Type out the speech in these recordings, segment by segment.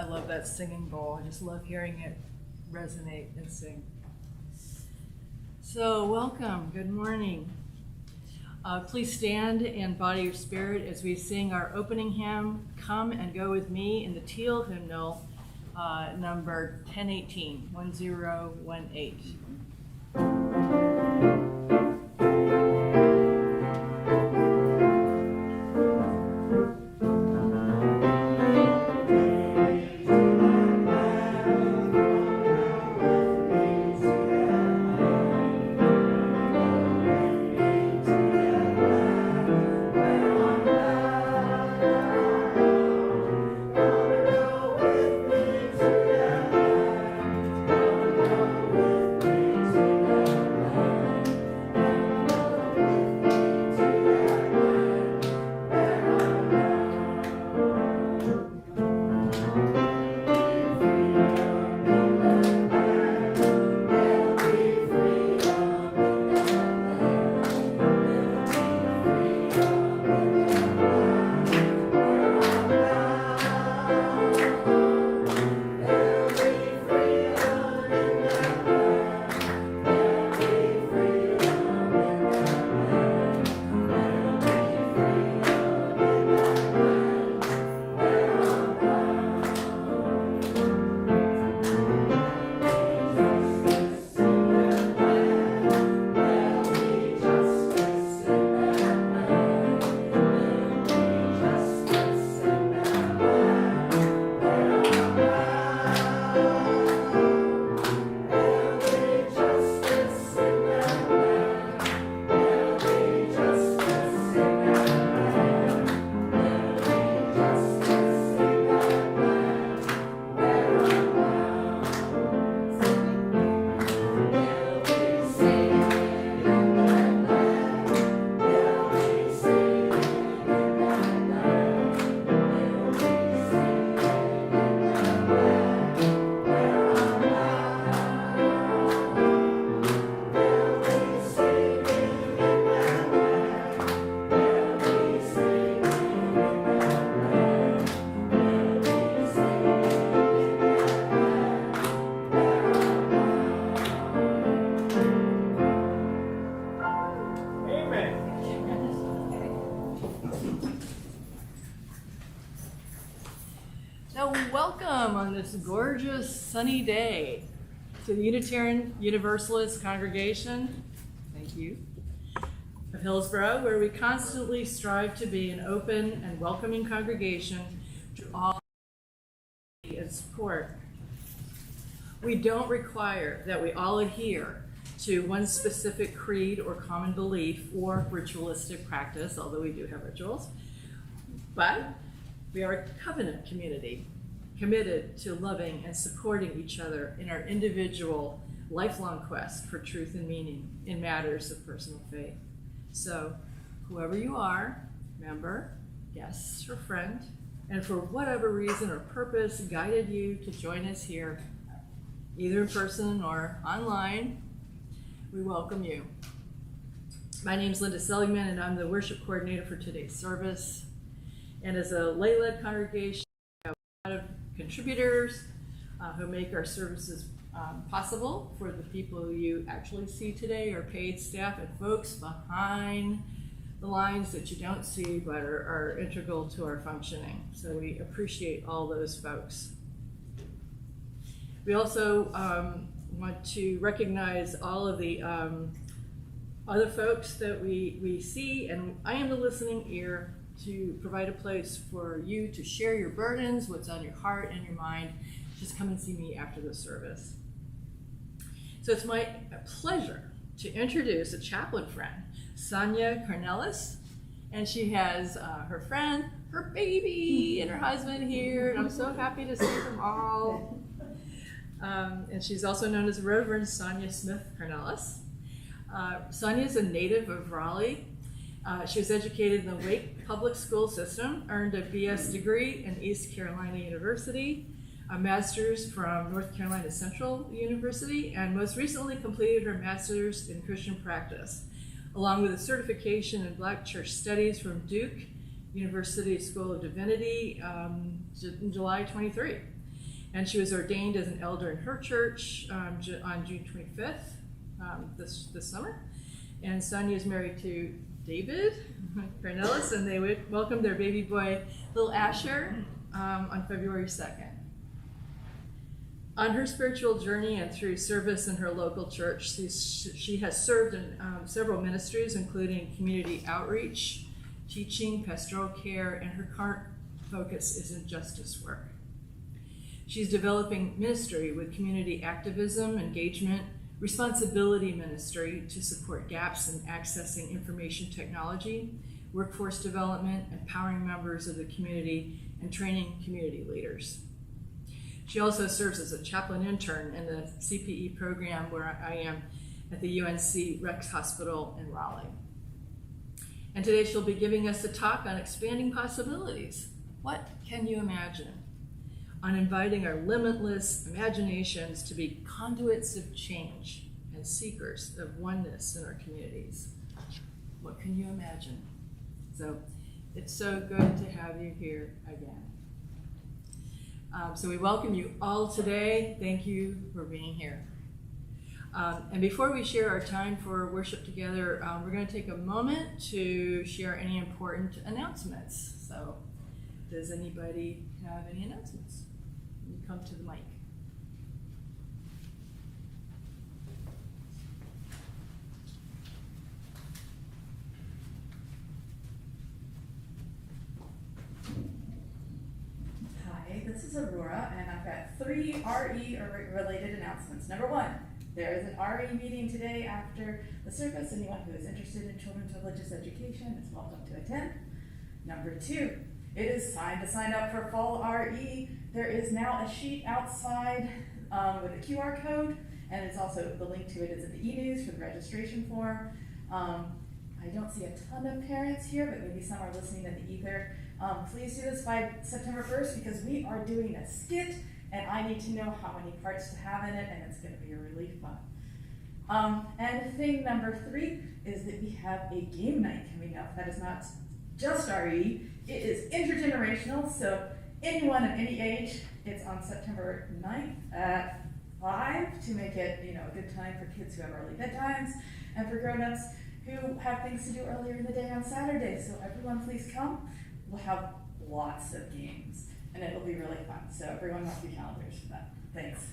I love that singing bowl. I just love hearing it resonate and sing. So welcome, good morning. Please stand and body your spirit as we sing our opening hymn, Come and Go With Me, in the teal hymnal, number 1018, 1018. On this gorgeous sunny day to the Unitarian Universalist congregation, thank you, of Hillsborough, where we constantly strive to be an open and welcoming congregation to all and support. We don't require that we all adhere to one specific creed or common belief or ritualistic practice, although we do have rituals, but we are a covenant community committed to loving and supporting each other in our individual lifelong quest for truth and meaning in matters of personal faith. So whoever you are, member, guest, or friend, and for whatever reason or purpose guided you to join us here, either in person or online, we welcome you. My name is Linda Seligman, and I'm the worship coordinator for today's service. And as a lay-led congregation, we have a lot of contributors who make our services possible for the people you actually see today, our paid staff and folks behind the lines that you don't see but are integral to our functioning. So we appreciate all those folks. We also want to recognize all of the other folks that we see, and I am the listening ear to provide a place for you to share your burdens, what's on your heart and your mind. Just come and see me after the service. So it's my pleasure to introduce a chaplain friend, Sonia Cornelis, and she has her friend, her baby, and her husband here, and I'm so happy to see them all. And she's also known as Reverend Sonia Smith Cornelis. Sonia is a native of Raleigh. She was educated in the Wake Public School System, earned a BS degree in East Carolina University, a master's from North Carolina Central University, and most recently completed her master's in Christian practice, along with a certification in Black Church Studies from Duke University School of Divinity in July 23. And she was ordained as an elder in her church on June 25th this summer. And Sonia is married to David Cornelis, and they welcomed their baby boy, little Asher, on February 2nd. On her spiritual journey and through service in her local church, she has served in several ministries, including community outreach, teaching, pastoral care, and her current focus is in justice work. She's developing ministry with community activism, engagement, responsibility ministry to support gaps in accessing information technology, workforce development, empowering members of the community, and training community leaders. She also serves as a chaplain intern in the CPE program where I am at the UNC Rex Hospital in Raleigh. And today she'll be giving us a talk on expanding possibilities. What can you imagine? On inviting our limitless imaginations to be conduits of change and seekers of oneness in our communities. What can you imagine? So it's so good to have you here again. So we welcome you all today. Thank you for being here. And before we share our time for worship together, we're going to take a moment to share any important announcements. So does anybody have any announcements? You come to the mic. Hi, this is Aurora, and I've got 3 RE-related announcements. Number 1, there is an RE meeting today after the service. Anyone who is interested in children's religious education is welcome to attend. Number 2, it is time to sign up for fall RE. There is now a sheet outside with a QR code, and it's also, the link to it is in the e-news for the registration form. I don't see a ton of parents here, but maybe some are listening in the ether. Please do this by September 1st because we are doing a skit, and I need to know how many parts to have in it, and it's going to be really fun. And thing number 3 is that we have a game night coming up. That is not just RE, it is intergenerational, so anyone of any age. It's on September 9th at 5 to make it, a good time for kids who have early bedtimes and for grown-ups who have things to do earlier in the day on Saturday. So everyone please come. We'll have lots of games and it'll be really fun. So everyone mark your calendars for that. Thanks.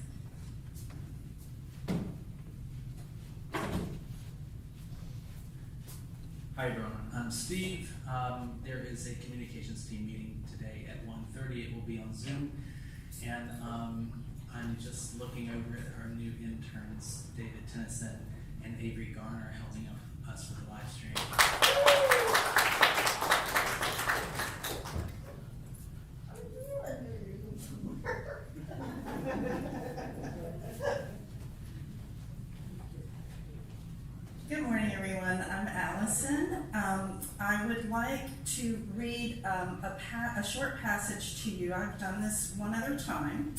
Hi everyone, I'm Steve. There is a communications team meeting today at 1:30. It will be on Zoom. And I'm just looking over at our new interns, David Tennyson and Avery Garner, helping us with the live stream. Good morning, everyone. I'm Allison. I would like to read a short passage to you. I've done this one other time,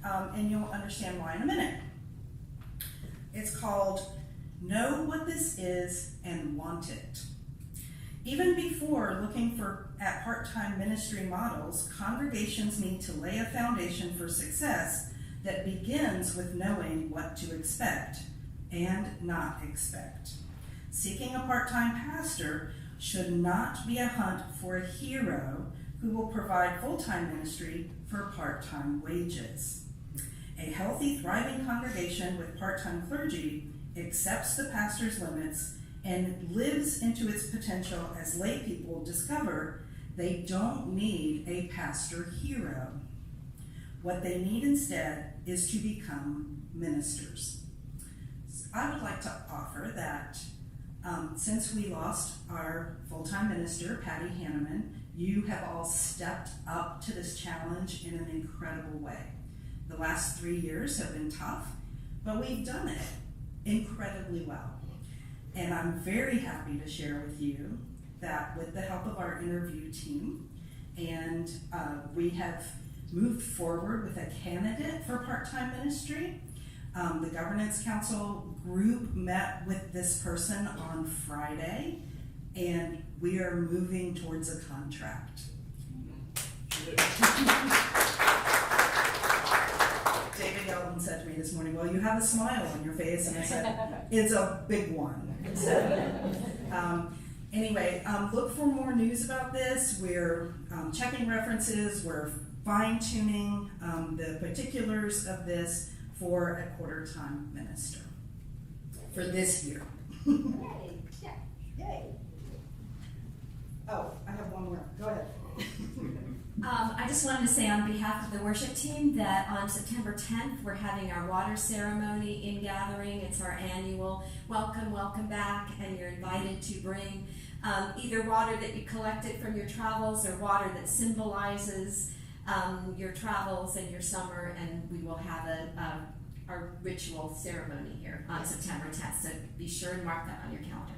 and you'll understand why in a minute. It's called Know What This Is and Want It. Even before looking at part-time ministry models, congregations need to lay a foundation for success that begins with knowing what to expect and not expect. Seeking a part-time pastor should not be a hunt for a hero who will provide full-time ministry for part-time wages. A healthy, thriving congregation with part-time clergy accepts the pastor's limits and lives into its potential as lay people discover they don't need a pastor hero. What they need instead is to become ministers. I would like to offer that since we lost our full-time minister, Patty Hanneman, you have all stepped up to this challenge in an incredible way. The last 3 years have been tough, but we've done it incredibly well. And I'm very happy to share with you that with the help of our interview team, and we have moved forward with a candidate for part-time ministry. The Governance Council group met with this person on Friday, and we are moving towards a contract. David Yeldon said to me this morning, well, you have a smile on your face, and I said, it's a big one. So, anyway, look for more news about this. We're checking references, we're fine-tuning the particulars of this for a quarter-time minister for this year. Yay. Oh, I have one more. Go ahead. I just wanted to say on behalf of the worship team that on September 10th, we're having our water ceremony in gathering. It's our annual welcome back, and you're invited to bring either water that you collected from your travels or water that symbolizes your travels and your summer, and we will have our ritual ceremony here on September 10th, so be sure and mark that on your calendar.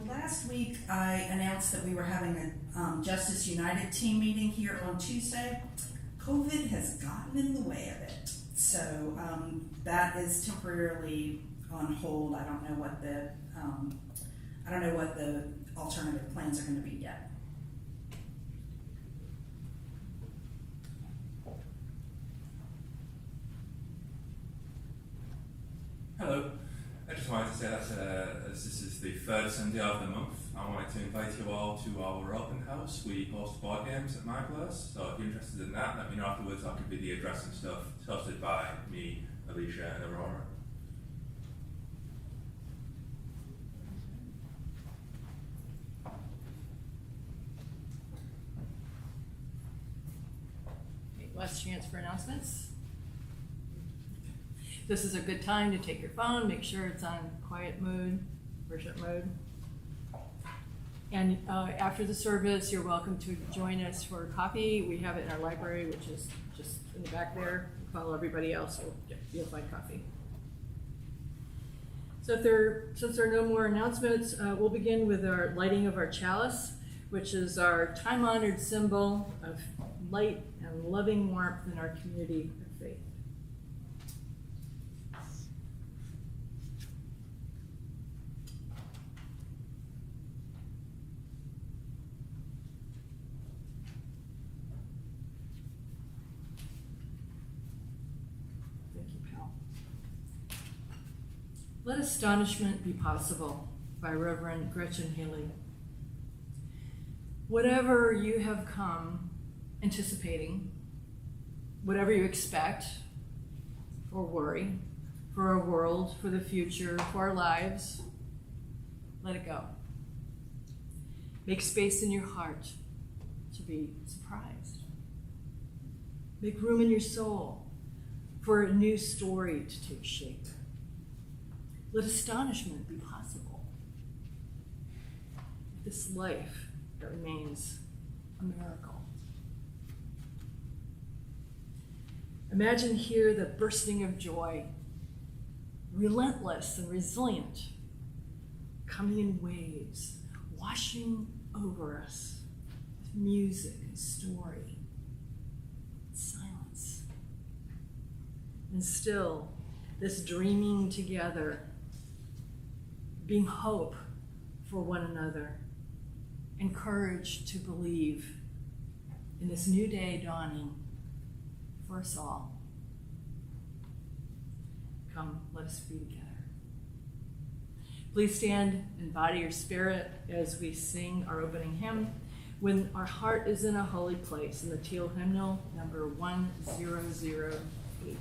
Last week, I announced that we were having a Justice United team meeting here on Tuesday. COVID has gotten in the way of it, so that is temporarily on hold. I don't know what the alternative plans are going to be yet. Hello. I just wanted to say that as this is the third Sunday of the month, I wanted to invite you all to our open house. We host board games at my place, so if you're interested in that, let me know afterwards. I'll give you the address and stuff. It's hosted by me, Alicia, and Aurora. Okay, last chance for announcements. This is a good time to take your phone, make sure it's on quiet mode, worship mode. And after the service, you're welcome to join us for coffee. We have it in our library, which is just in the back there. Follow everybody else, you'll find coffee. So since there are no more announcements, we'll begin with our lighting of our chalice, which is our time-honored symbol of light and loving warmth in our community of faith. Let Astonishment Be Possible by Reverend Gretchen Haley. Whatever you have come anticipating, whatever you expect or worry for our world, for the future, for our lives, let it go. Make space in your heart to be surprised. Make room in your soul for a new story to take shape. Let astonishment be possible. This life that remains a miracle. Imagine here the bursting of joy, relentless and resilient, coming in waves, washing over us with music and story, and silence. And still, this dreaming together, being hope for one another, and courage to believe in this new day dawning for us all. Come, let us be together. Please stand and body your spirit as we sing our opening hymn, When Our Heart is in a Holy Place, in the Teal Hymnal, number 1008.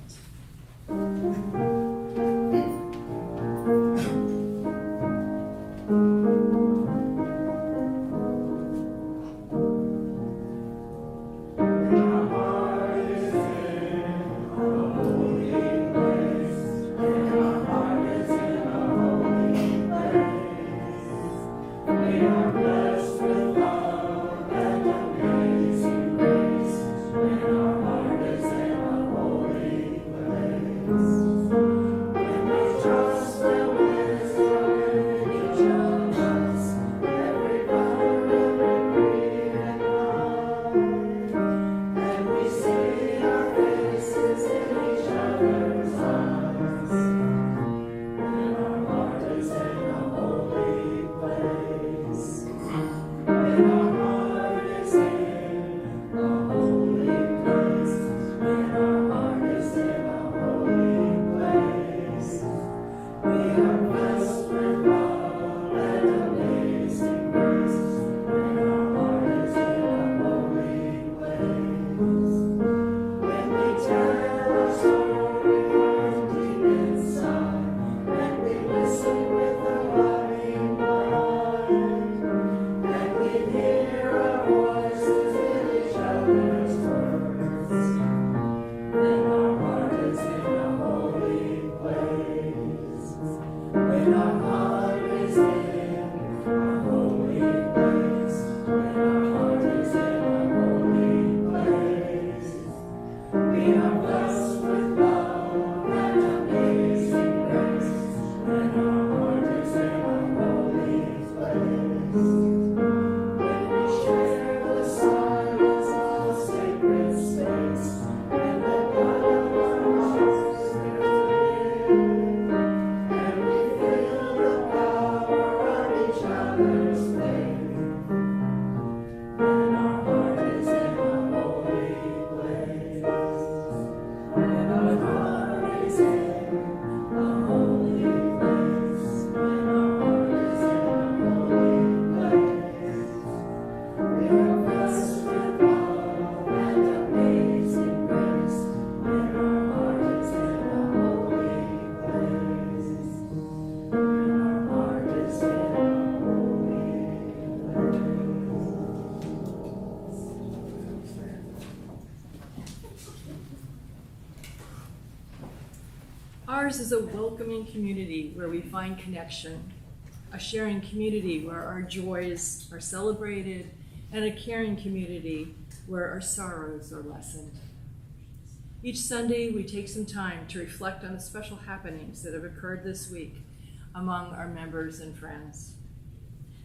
Ours is a welcoming community where we find connection, a sharing community where our joys are celebrated, and a caring community where our sorrows are lessened. Each Sunday, we take some time to reflect on the special happenings that have occurred this week among our members and friends.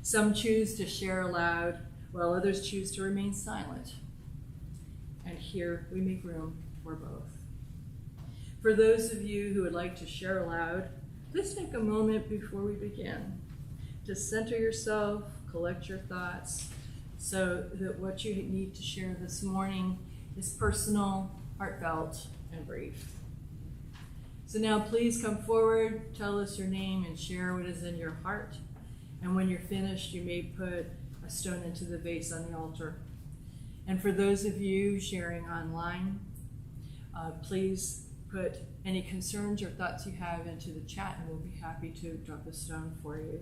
Some choose to share aloud, while others choose to remain silent. And here we make room for both. For those of you who would like to share aloud, please take a moment before we begin to center yourself, collect your thoughts, so that what you need to share this morning is personal, heartfelt, and brief. So now please come forward, tell us your name, and share what is in your heart. And when you're finished, you may put a stone into the vase on the altar. And for those of you sharing online, please put any concerns or thoughts you have into the chat, and we'll be happy to drop a stone for you.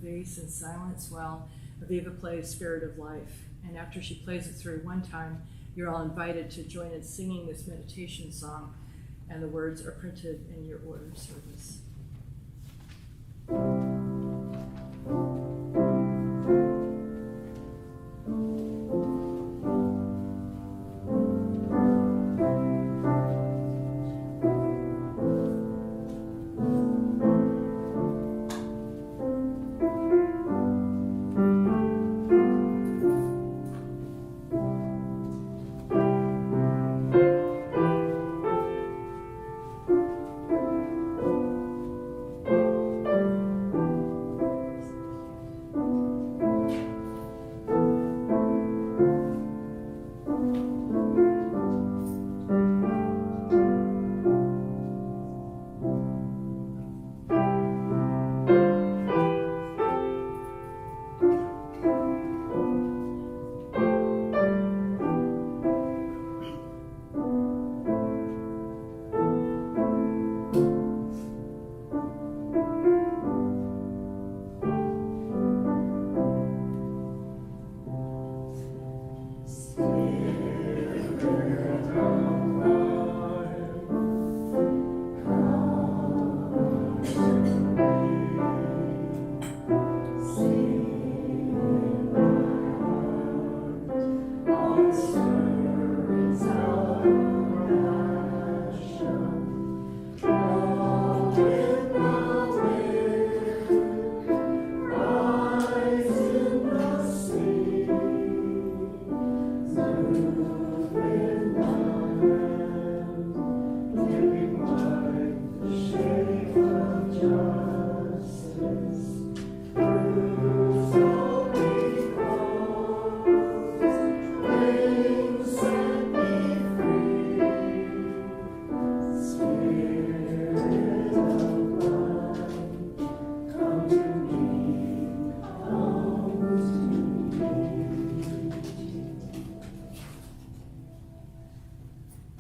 face in silence while Aviva plays Spirit of Life. And after she plays it through one time, you're all invited to join in singing this meditation song, and the words are printed in your order of service.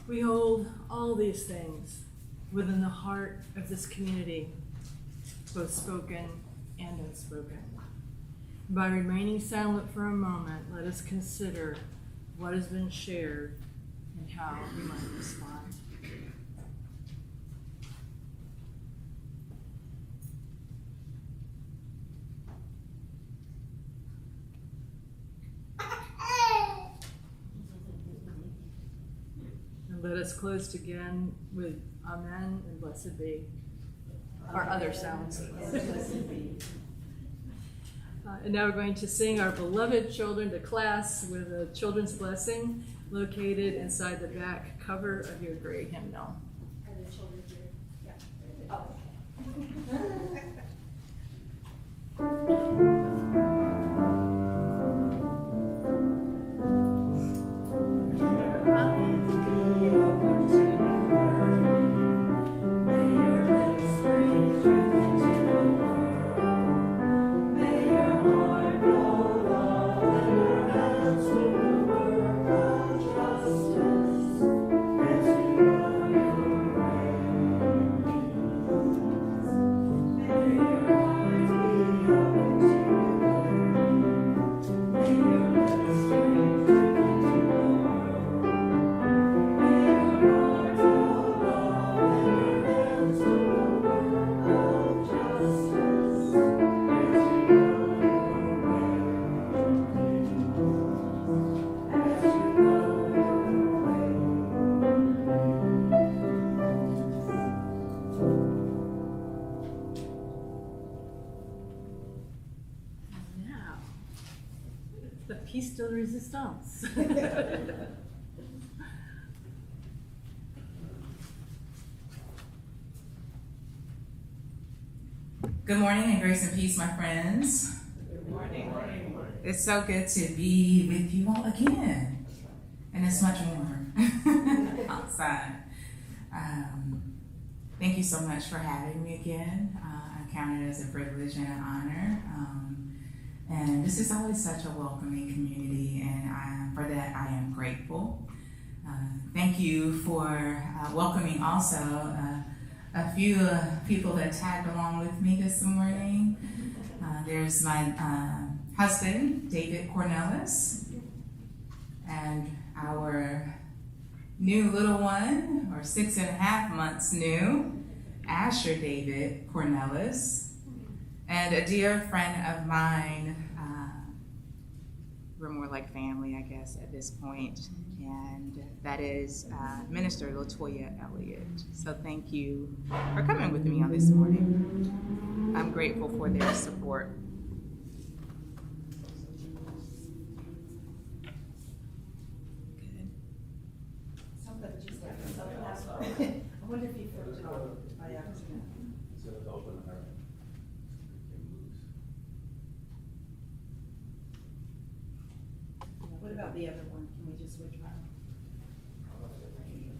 We hold all these things within the heart of this community, both spoken and unspoken. By remaining silent for a moment, let us consider what has been shared and how we might respond. And let us close again with Amen and blessed be. Our other sounds. And now we're going to sing our beloved children to class with a children's blessing located inside the back cover of your gray hymnal. Are the children here? Yeah. Oh. Piece de resistance. Good morning and grace and peace, my friends. Good morning. It's so good to be with you all again. And it's much warmer outside. Thank you so much for having me again. I count it as a privilege and an honor. And this is always such a welcoming community, and for that I am grateful. Thank you for welcoming also a few people that tagged along with me this morning. There's my husband, David Cornelis, and our new little one, or 6.5 months new, Asher David Cornelis, and a dear friend of mine. We're more like family, I guess, at this point, and that is Minister Latoya Elliott. So thank you for coming with me on this morning. I'm grateful for their support. I wonder if you flipped it on by accident. What about the other one? Can we just switch back?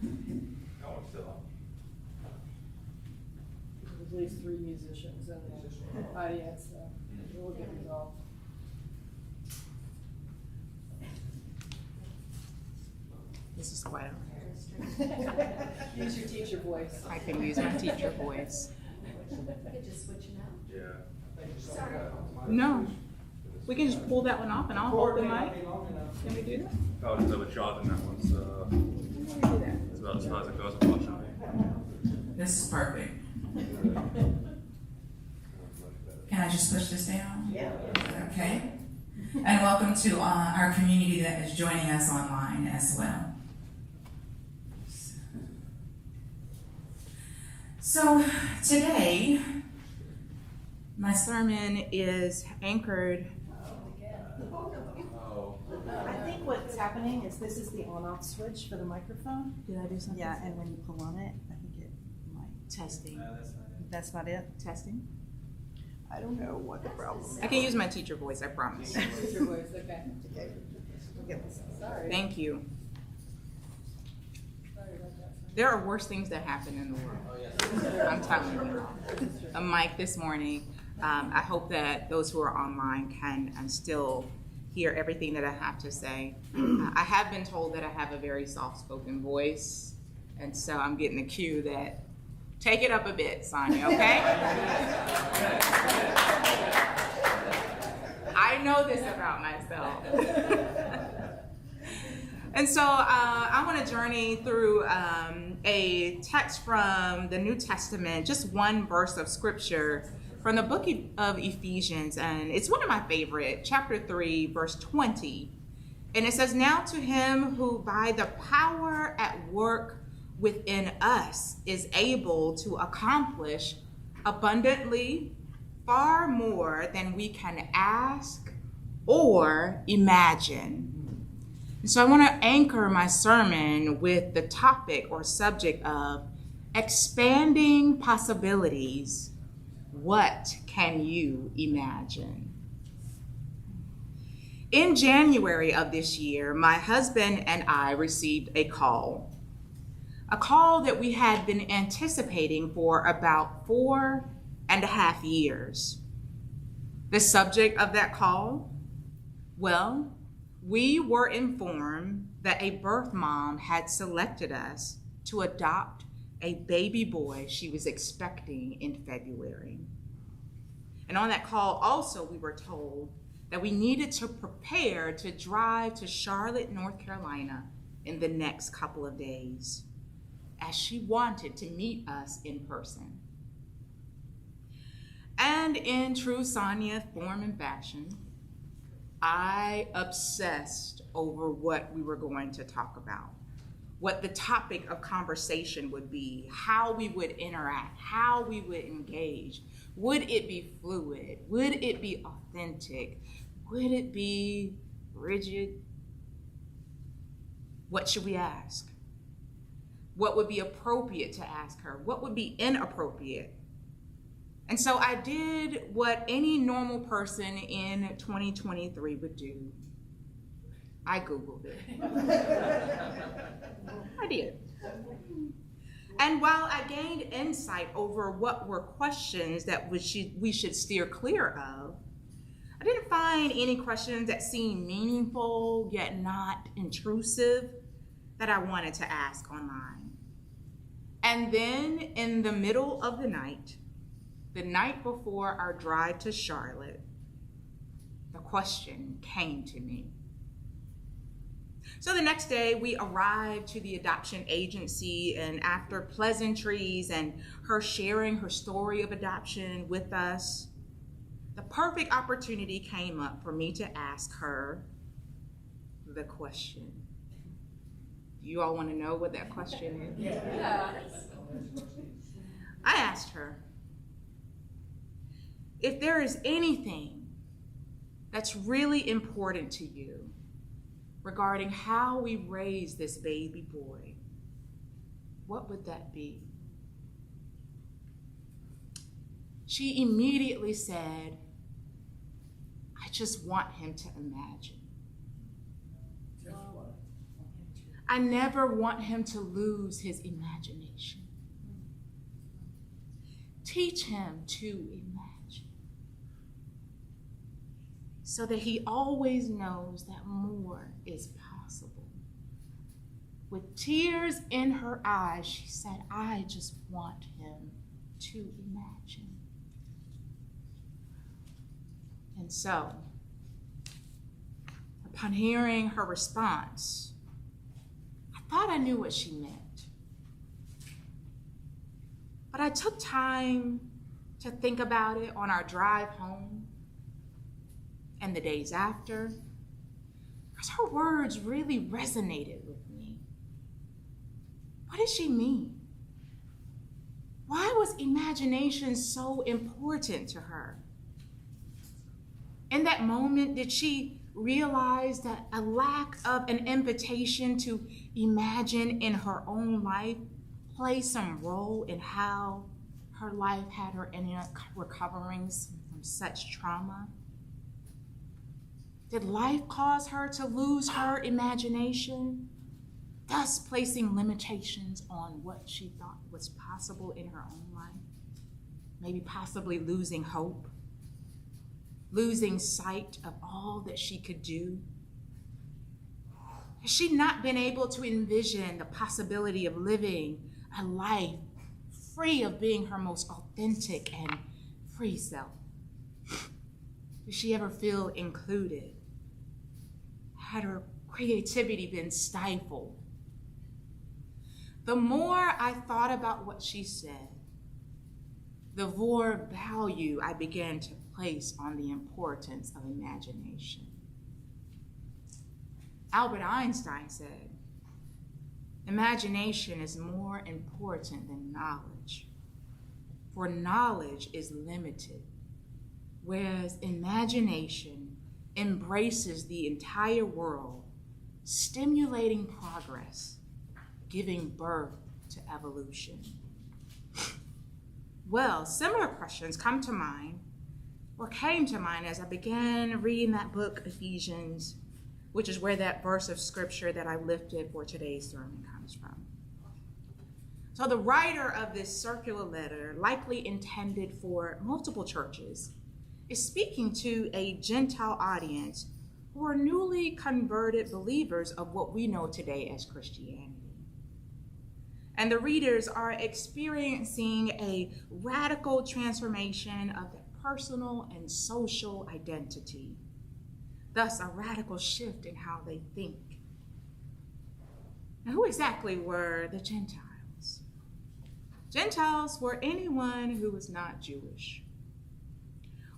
No, it's still on. There's at least 3 musicians in the audience, so it will get resolved. This is quite okay. Use your teacher voice. I can use my teacher voice. You could just switch it out. Yeah. No, we can just pull that one off and I'll hold the mic. Can we do that? I was a little bit short in that one, so Can we do that? it's about as far as it goes, unfortunately. This is perfect. Can I just push this down? Yeah. Okay. And welcome to our community that is joining us online as well. So today, my sermon is anchored. I think what's happening is this is the on-off switch for the microphone. Did I do something? Yeah, and when you pull on it, I think it might. Testing. That's not it? Testing. I don't know what the problem is. I can use my teacher voice, I promise. Teacher voice, okay. Okay. We'll get this. Sorry. Thank you. Sorry about that. There are worse things that happen in the world. I'm telling you. A mic this morning. I hope that those who are online can still hear everything that I have to say. I have been told that I have a very soft-spoken voice, and so I'm getting the cue that take it up a bit, Sonia, okay? I know this about myself. And so I want to journey through a text from the New Testament, just one verse of scripture from the book of Ephesians, and it's one of my favorite, chapter 3, verse 20. And it says, "Now to him who by the power at work within us is able to accomplish abundantly far more than we can ask or imagine." And so I want to anchor my sermon with the topic or subject of expanding possibilities. What can you imagine? In January of this year, my husband and I received a call that we had been anticipating for about 4.5 years. The subject of that call? Well, we were informed that a birth mom had selected us to adopt a baby boy she was expecting in February. And on that call also we were told that we needed to prepare to drive to Charlotte, North Carolina in the next couple of days, as she wanted to meet us in person. And in true Sonia form and fashion, I obsessed over what we were going to talk about, what the topic of conversation would be, how we would interact, how we would engage. Would it be fluid? Would it be authentic? Would it be rigid? What should we ask? What would be appropriate to ask her? What would be inappropriate? And so I did what any normal person in 2023 would do. I Googled it. I did. And while I gained insight over what were questions that we should steer clear of, I didn't find any questions that seemed meaningful yet not intrusive that I wanted to ask online. And then in the middle of the night before our drive to Charlotte, the question came to me. So the next day, we arrived to the adoption agency, and after pleasantries and her sharing her story of adoption with us, the perfect opportunity came up for me to ask her the question. Do you all want to know what that question is? Yeah. I asked her, if there is anything that's really important to you regarding how we raise this baby boy, what would that be? She immediately said, I just want him to imagine. I never want him to lose his imagination. Teach him to imagine so that he always knows that more is possible. With tears in her eyes, she said, I just want him to imagine. And so, upon hearing her response, I thought I knew what she meant. But I took time to think about it on our drive home and the days after, because her words really resonated with me. What did she mean? Why was imagination so important to her? In that moment, did she realize that a lack of an invitation to imagine in her own life played some role in how her life had her ended up recovering from such trauma? Did life cause her to lose her imagination, thus placing limitations on what she thought was possible in her own life? Maybe possibly losing hope, losing sight of all that she could do? Has she not been able to envision the possibility of living a life free of being her most authentic and free self? Did she ever feel included? Had her creativity been stifled? The more I thought about what she said, the more value I began to place on the importance of imagination. Albert Einstein said, imagination is more important than knowledge, for knowledge is limited, whereas imagination embraces the entire world, stimulating progress, giving birth to evolution. Well, similar questions came to mind as I began reading that book, Ephesians, which is where that verse of scripture that I lifted for today's sermon comes from. So the writer of this circular letter, likely intended for multiple churches, is speaking to a Gentile audience who are newly converted believers of what we know today as Christianity. And the readers are experiencing a radical transformation of their personal and social identity, thus a radical shift in how they think. Now, who exactly were the Gentiles? Gentiles were anyone who was not Jewish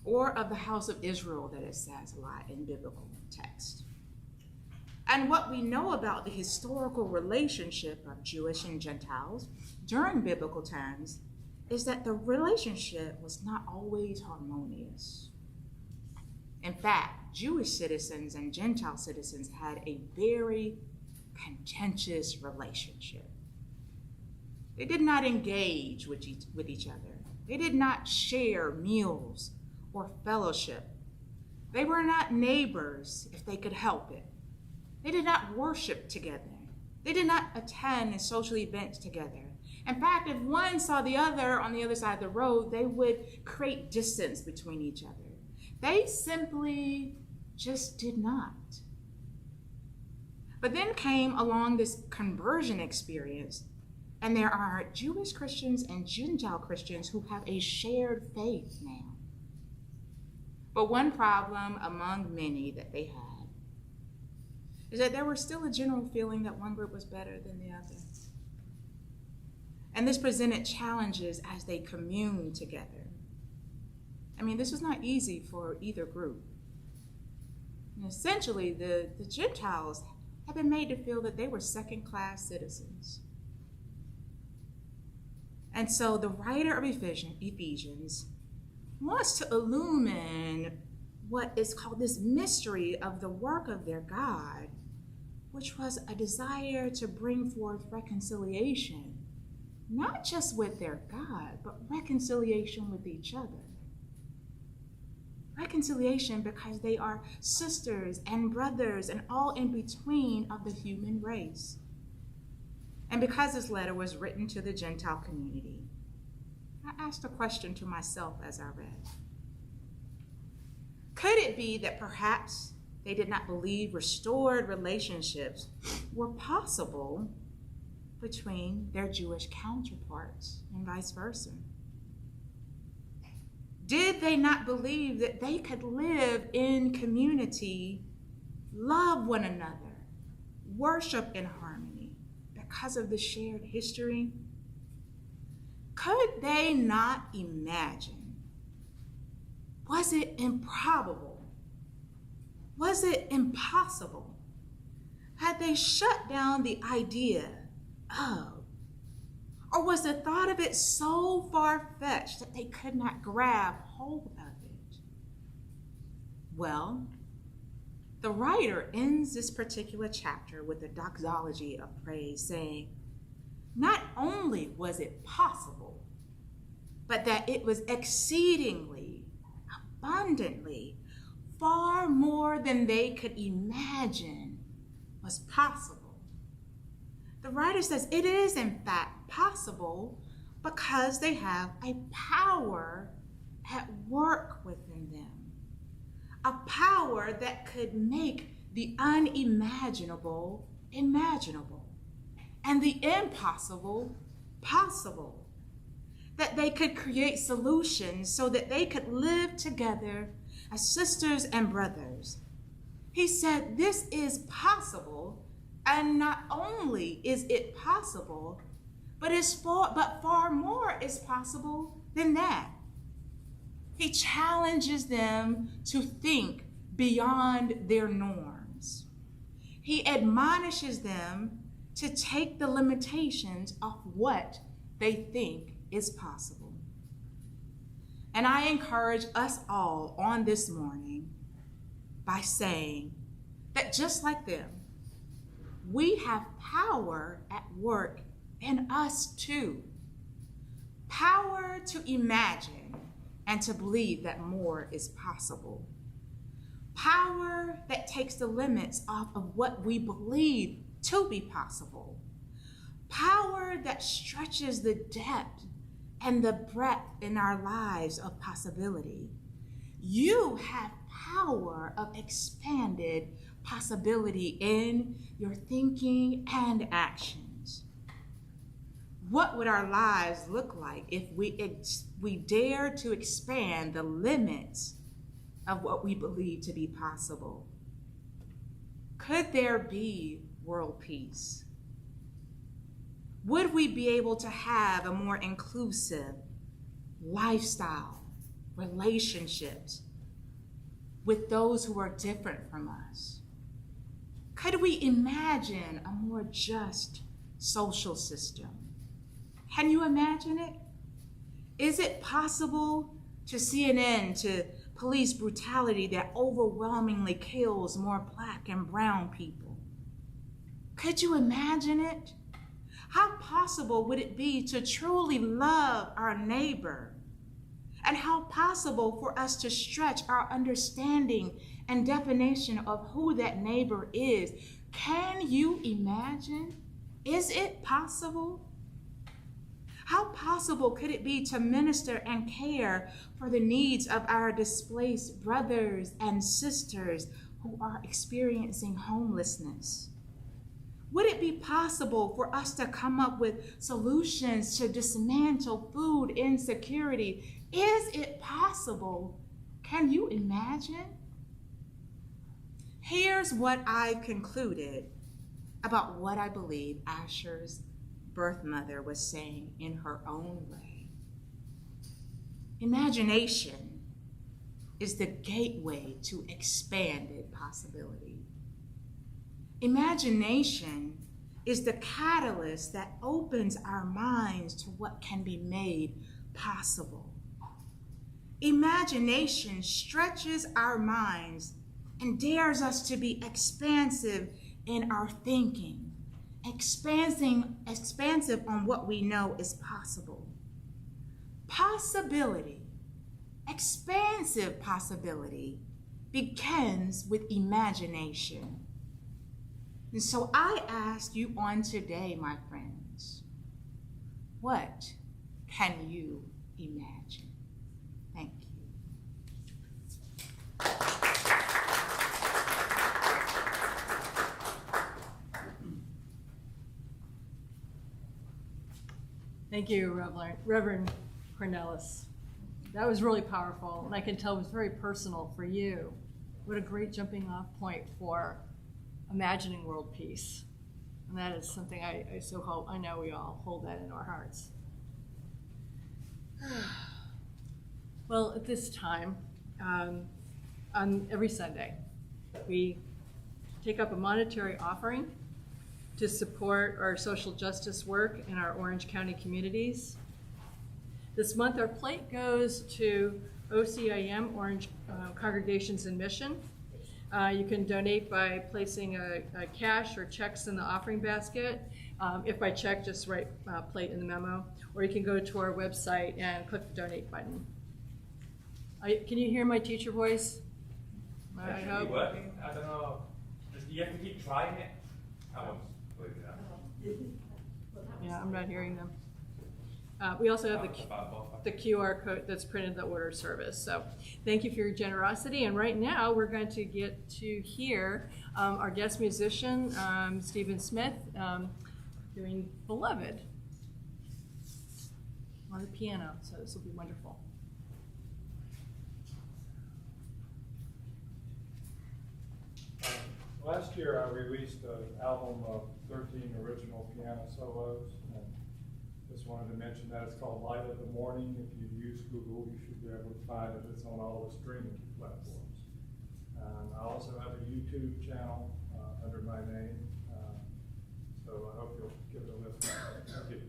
or of the house of Israel, that it says a lot in biblical text. And what we know about the historical relationship of Jewish and Gentiles during biblical times is that the relationship was not always harmonious. In fact, Jewish citizens and Gentile citizens had a very contentious relationship. They did not engage with each other. They did not share meals or fellowship. They were not neighbors if they could help it. They did not worship together. They did not attend social events together. In fact, if one saw the other on the other side of the road, they would create distance between each other. They simply just did not. But then came along this conversion experience, and there are Jewish Christians and Gentile Christians who have a shared faith now. But one problem among many that they had is that there was still a general feeling that one group was better than the other. And this presented challenges as they communed together. I mean, this was not easy for either group. And essentially, the Gentiles had been made to feel that they were second-class citizens. And so the writer of Ephesians wants to illumine what is called this mystery of the work of their God, which was a desire to bring forth reconciliation, not just with their God, but reconciliation with each other. Reconciliation because they are sisters and brothers and all in between of the human race. And because this letter was written to the Gentile community, I asked a question to myself as I read. Could it be that perhaps they did not believe restored relationships were possible between their Jewish counterparts and vice versa? Did they not believe that they could live in community, love one another, worship in harmony because of the shared history? Could they not imagine? Was it improbable? Was it impossible? Had they shut down the idea of, or was the thought of it so far-fetched that they could not grab hold of it? Well, the writer ends this particular chapter with a doxology of praise, saying, not only was it possible, but that it was exceedingly, abundantly, far more than they could imagine was possible. The writer says it is in fact possible because they have a power at work within them. A power that could make the unimaginable imaginable and the impossible possible. That they could create solutions so that they could live together as sisters and brothers. He said this is possible, and not only is it possible, but far more is possible than that. He challenges them to think beyond their norms. He admonishes them to take the limitations of what they think is possible. And I encourage us all on this morning by saying that just like them, we have power at work in us too. Power to imagine and to believe that more is possible. Power that takes the limits off of what we believe to be possible. Power that stretches the depth and the breadth in our lives of possibility. You have power of expanded possibility in your thinking and actions. What would our lives look like if we dare to expand the limits of what we believe to be possible? Could there be world peace? Would we be able to have a more inclusive lifestyle, relationships with those who are different from us? Could we imagine a more just social system? Can you imagine it? Is it possible to see an end to police brutality that overwhelmingly kills more Black and brown people? Could you imagine it? How possible would it be to truly love our neighbor? And how possible for us to stretch our understanding and definition of who that neighbor is? Can you imagine? Is it possible? How possible could it be to minister and care for the needs of our displaced brothers and sisters who are experiencing homelessness? Would it be possible for us to come up with solutions to dismantle food insecurity? Is it possible? Can you imagine? Here's what I concluded about what I believe Asher's birth mother was saying in her own way. Imagination is the gateway to expanded possibility. Imagination is the catalyst that opens our minds to what can be made possible. Imagination stretches our minds and dares us to be expansive in our thinking, expansive on what we know is possible. Possibility, expansive possibility, begins with imagination. And so I ask you on today, my friends, what can you imagine? Thank you. Thank you, Reverend Cornelis. That was really powerful, and I can tell it was very personal for you. What a great jumping off point for imagining world peace. And that is something I so hope, I know we all hold that in our hearts. Well, at this time, on every Sunday, we take up a monetary offering to support our social justice work in our Orange County communities. This month, our plate goes to OCIM, Orange Congregations in Mission. You can donate by placing a cash or checks in the offering basket. If by check, just write plate in the memo. Or you can go to our website and click the donate button. Can you hear my teacher voice? I That should hope. be working. I don't know. You have to keep trying it. I won't believe that. Yeah, I'm not hearing them. We also have the QR code that's printed in the order service. So thank you for your generosity. And right now we're going to get to hear our guest musician, Stephen Smith, doing Beloved on the piano. So this will be wonderful. Last year I released an album of 13 original piano solos. And just wanted to mention that it's called Light of the Morning. If you use Google, you should be able to find it. It's on all the streaming platforms. I also have a YouTube channel under my name. So I hope you'll give it a listen. Thank you.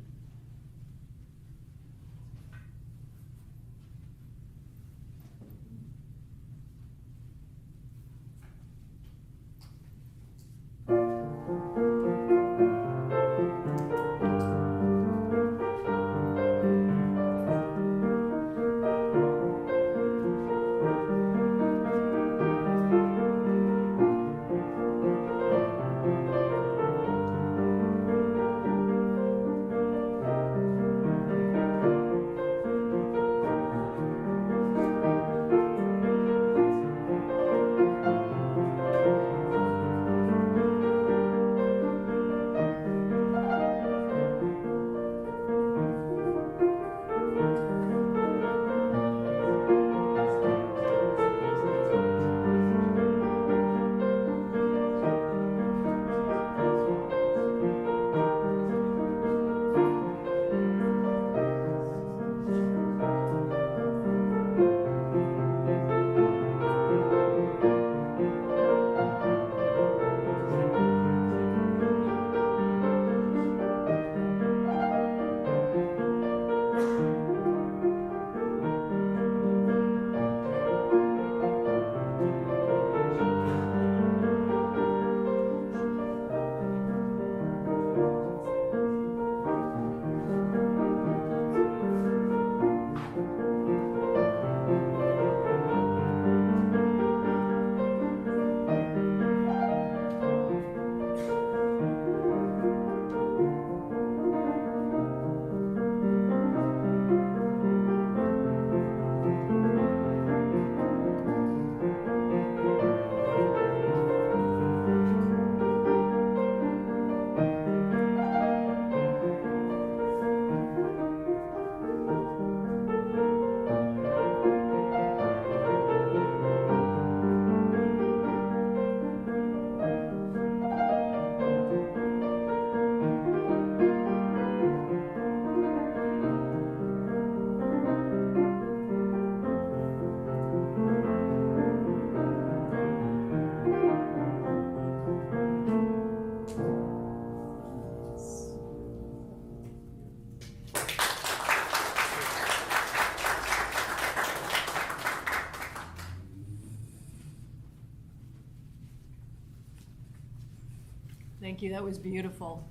Thank you. That was beautiful.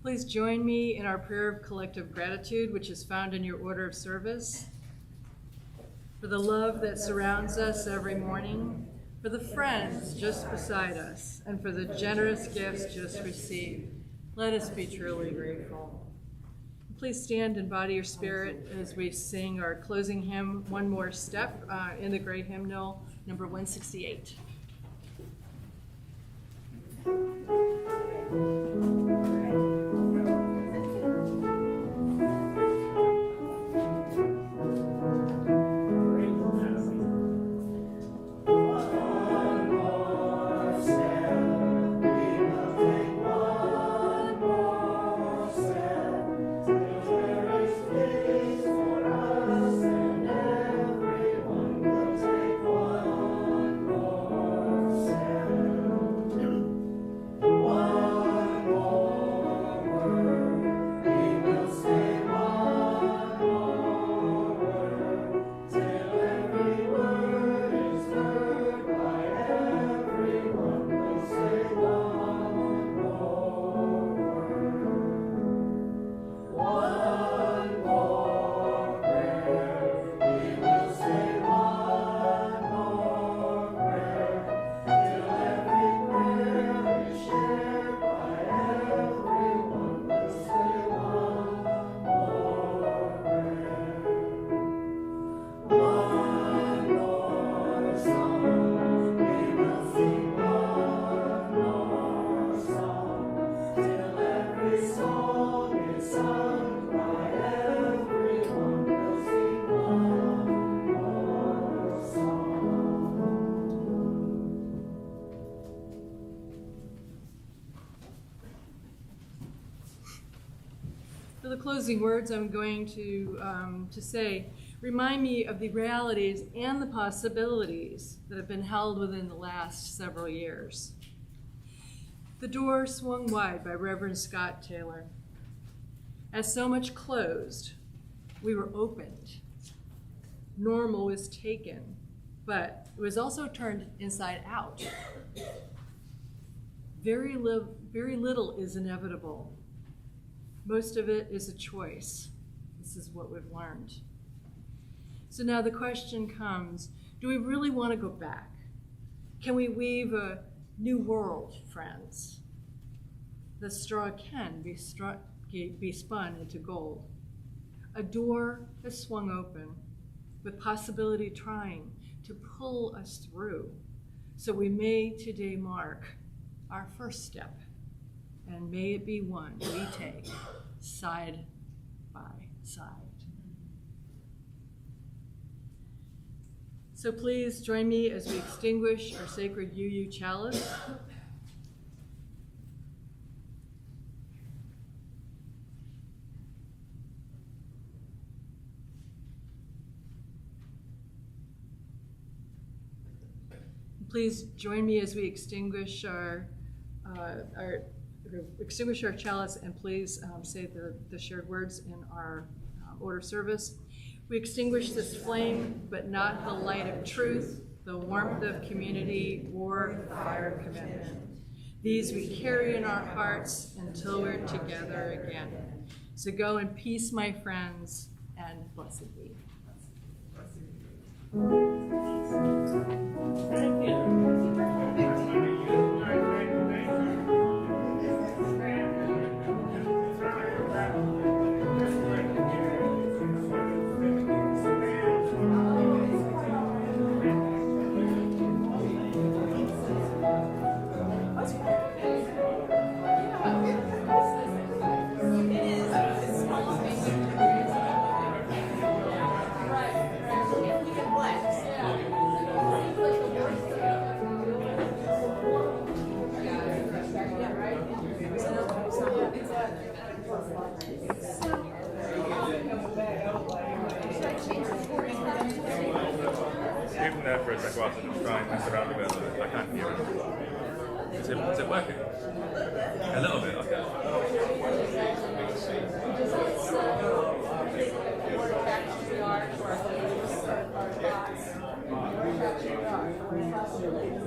Please join me in our prayer of collective gratitude, which is found in your order of service. For the love that surrounds us every morning, for the friends just beside us, and for the generous gifts just received. Let us be truly grateful. Please stand and body your spirit as we sing our closing hymn, One More Step, in the great hymnal, number 168. For the closing words I'm going to say, remind me of the realities and the possibilities that have been held within the last several years. The door swung wide by Reverend Scott Taylor. As so much closed, we were opened. Normal was taken, but it was also turned inside out. Very little is inevitable. Most of it is a choice. This is what we've learned. So now the question comes, do we really want to go back? Can we weave a new world, friends? The straw can be spun into gold. A door has swung open with possibility trying to pull us through. So we may today mark our first step, and may it be one we take side by side. So please join me as we extinguish our sacred UU chalice. Please join me as we extinguish our chalice, and please say the shared words in our order of service. We extinguish this flame, but not the light of truth, the warmth of community, or the fire of commitment. These we carry in our hearts until we're together again. So go in peace, my friends, and blessed be. Thank you. Even there for a second while to try and mess around a bit, I can't hear it. Is it working? A little bit, okay. congratulations.